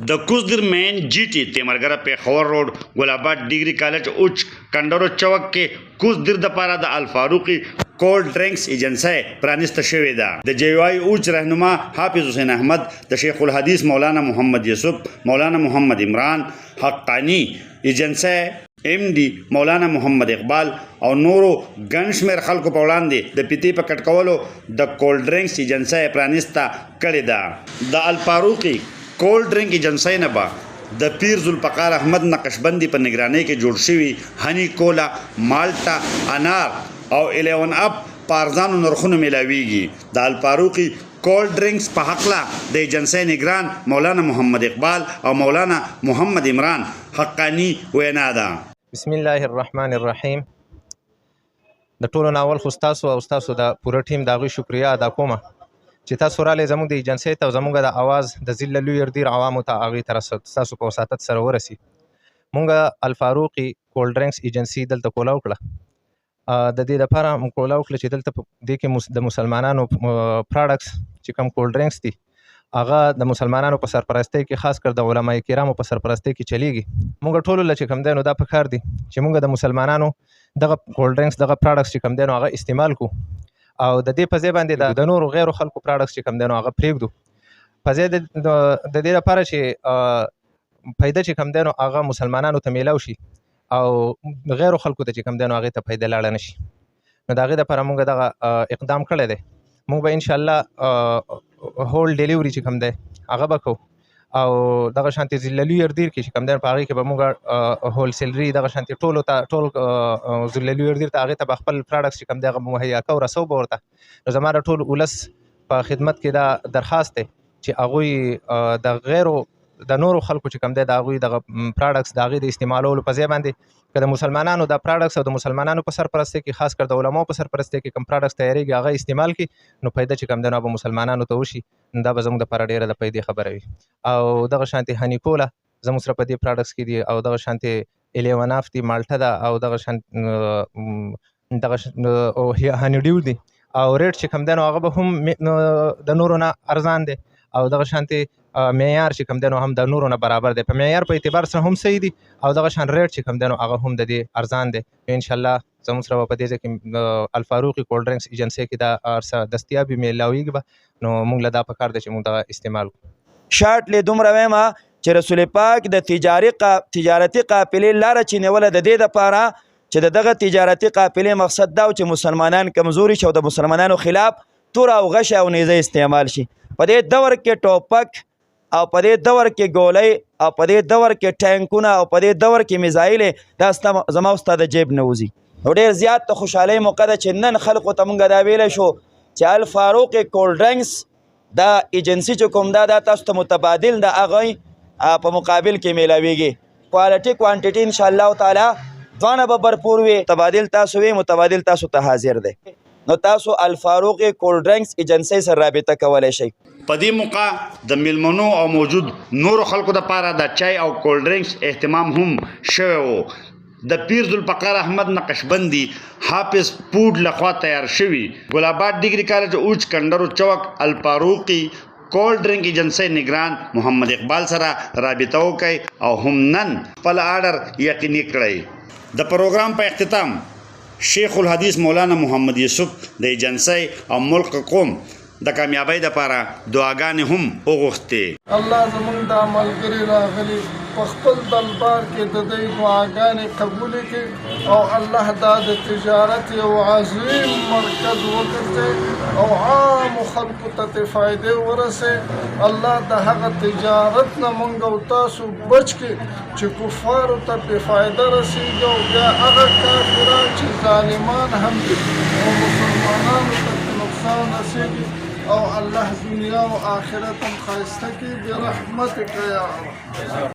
د کوزدر مین جی ټی تیمرګره پیښور روډ ګلاباد ډیګري کالج اوچ کنډرو چوک کې کوزدر د پاره د الفاروقي کولډ ډرینکس ایجنسی پرانیسته شوې ده. د جی واي اوچ رهنما حافظ حسین احمد، د شیخ الحدیث مولانا محمد یوسف، مولانا محمد عمران حقانی ایجنسی ایم ڈی مولانا محمد اقبال او نورو ګڼ شمېر خلکو په وړاندې د پیتې په کټ کولو د کولډ ډرینکس ایجنسی پرانیسته کړې ده. د الفاروقي کولډ ډرینک ایجنسی نه به د پیر ذوالفقار احمد نقشبندي په نگرانۍ کې جوړ شوي هني کولا، مالټا، انار او 11 اپ په ارزانو نرخونو میلاویږي. د الفاروقي کولډ ډرینکس په هکله د ایجنسی نگران مولانا محمد اقبال او مولانا محمد عمران حقانی وینا ده. بسم الله الرحمن الرحیم. د ټولو ناول خو ستاسو او ستاسو د پوره ټیم د هغوی شکریه ادا کومه چې تاسو رالی زموږ د ایجنسی ته او زموږ د اواز د ذله لوی ردیر عوامو ته هغوی ته ستاسو په وساطت سره ورسي. مونږ الفاروقي کولډ ډرینکس ایجنسي دلته کولاو کړه. د دې دپاره موږ کولاو کړه چې دلته په دې کې د مسلمانانو پراډکټس چې کوم کولډ ډرینکس دي هغه د مسلمانانو په سرپرستۍ کې خاص کر د علماء کرامو په سرپرستۍ کې چلیږي. موږ ټولو له چې کوم دی نو دا پکار دی چې موږ د مسلمانانو دغه کولډ ډرینکس دغه پراډکټس چې کوم دی نو هغه استعمال کړو او د دې په ځای باندې د نورو غیرو خلکو پراډکټس چې کوم دی نو هغه پرېږدو په ځای د دې لپاره چې فایده چې کوم دی نو هغه مسلمانانو ته میلاو شي او غیرو خلکو ته چې کوم دی نو هغې ته فایده لاړه نه شي. نو د هغې دپاره موږ دغه اقدام کړی دی. موږ به انشاءالله هول ډیلیوري چې کوم دی هغه به کوو او دغه شانتې ذللي اردیر کې چې کوم دی په هغې کې به موږ هول سیلري دغه شانتې ټولو ته ټول ذللي اردیر ته هغې ته به خپل پراډکټس چې کوم دی هغه مهیا کوو رسو به ورته. نو زما د ټول ولس په خدمت کې دا درخواست دی چې هغوی د غیرو د نورو خلکو چې کوم دی د هغوی دغه پراډکټس د هغې د استعمالولو په ځای باندې که د مسلمانانو دا پراډکټس او د مسلمانانو په سرپرستۍ کې خاص کر د علماو په سرپرستۍ کې کوم پراډکټس تیارېږي هغه استعمال کړي نو فایده چې کوم دی نو به مسلمانانو ته وشي. نو دا به زموږ دپاره ډېره د فایدې خبره وي. او دغه شانتې هني کولا زموږ سره په دې پراډکټس کې دي او دغه شانتې 11 اف دي، مالټه ده او دغه شانت دغه هني ډیو دي او ریټ چې کوم دی نو هغه به هم د نورو نه ارزان دی او دغه شانتې معیار چې کوم دی نو هم د نورو نه برابر دی. په معیار په اعتبار سره هم صحیح دي او دغه شان ریټ چې کوم دی نو هغه هم د دې ارزان دی. انشاءالله زموږ سره به په دې ځای کې الفاروقي کولډ ډرینکس ایجنسۍ کې دا هر دستیاب وي میلاویږي به نو موږ له دا پکار دی چې موږ دغه استعمال کړو. شارټ لی دومره وایم چې رسول پاک د تجارتي قافلې لاره چې نیوله د دې دپاره چې د دغه تجارتي قافلې مقصد دا و چې مسلمانان کمزوري شي او د مسلمانانو خلاف تور او غش او نیزه استعمال شي. په دې دور کې ټوپک او په دې دور کې ګولۍ او په دې دور کې ټینکونه او په دې دور کې میزایلې دا زما او ستا د جیب نه وځي. نو ډېر زیات د خوشحالۍ موقع ده چې نن خلکو ته مونږ دا ویلی شو چې الفاروقي کولډ ډرینکس دا ایجنسي چې کوم دا تاسو ته متبادل د هغوی په مقابل کې میلاویږي. کوالټي کوانټټي انشاءالله تعالی دواړه به برپور وي. متبادل تاسو وي، متبادل تاسو ته حاضر دی. نو تاسو الفاروقي کولډ ډرینکس ایجنسۍ سره رابطه کولی شئ. په دې موقع د میلمنو او موجود نورو خلکو دپاره د چای او کولډ ډرینکس اهتمام هم شوی و. د پیر ذوالفقار احمد نقشبندي حافظ پوډ لخوا تیار شوي ګلاباد ډیګري کالج اوچ کنډرو چوک الفاروقي کولډ ډرینک ایجنسی نگران محمد اقبال سره رابطه وکړئ او هم نن خپل آرډر یقیني کړئ. د پروګرام په اختتام شیخ الحدیث مولانا محمد یوسف د ایجنسی او ملک قوم د کامیابی دپاره دعاګانې هم وغوښتې. الله زموږ دا ملګري راغلي په خپل دربار کې د دوی دعاګانې قبولې کړي او الله دا د تجارت یو عظیم مرکز وګرځي او عامو خلکو ته فایدې ورسوي. الله د هغه تجارت نه موږ او تاسو بچ کړي چې کفارو ته پرې فایده رسېږي او بیا هغه کافران چې ظالمان هم دي او مسلمانانو ته نقصان رسېږي او الله دنیا و آخرت هم خیسته کی برحمتک یا رب.